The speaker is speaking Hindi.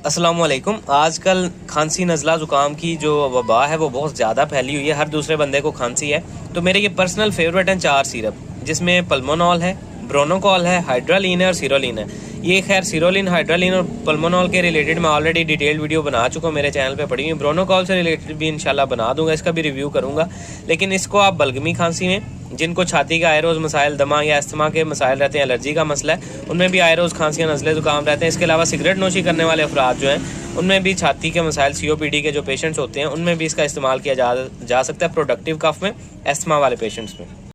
अस्सलामुअलैकुम। आजकल खांसी नज़ला ज़ुकाम की जो वबा है वो बहुत ज़्यादा फैली हुई है, हर दूसरे बंदे को खांसी है। तो मेरे ये पर्सनल फेवरेट हैं 4 सिरप, जिसमें पल्मोनॉल है, ब्रोनोकॉल है, हाइड्रालीन है और सिरोलिन है। ये खैर सिरोलिन, हाइड्रालीन और पल्मोनॉल के रिलेटेड मैं ऑलरेडी डिटेल वीडियो बना चुका हूँ, मेरे चैनल पे पड़ी हुई। ब्रोनोकॉल से रिलेटेड भी इंशाल्लाह बना दूंगा, इसका भी रिव्यू करूँगा। लेकिन इसको आप बलगमी खांसी में, जिनको छाती का आयरोज मसाइल, दमा या अस्थमा के मसाइल रहते हैं, एलर्जी का मसला है, उनमें भी आयरोज, खांसियाँ, नज़ले ज़ुकाम रहते हैं। इसके अलावा सिगरेट नोशी करने वाले अफराद जो हैं उनमें भी छाती के मसाइल, COPD के जो पेशेंट्स होते हैं उनमें भी इसका इस्तेमाल किया जा सकता है, प्रोडक्टिव कफ में, अस्थमा वाले पेशेंट्स में।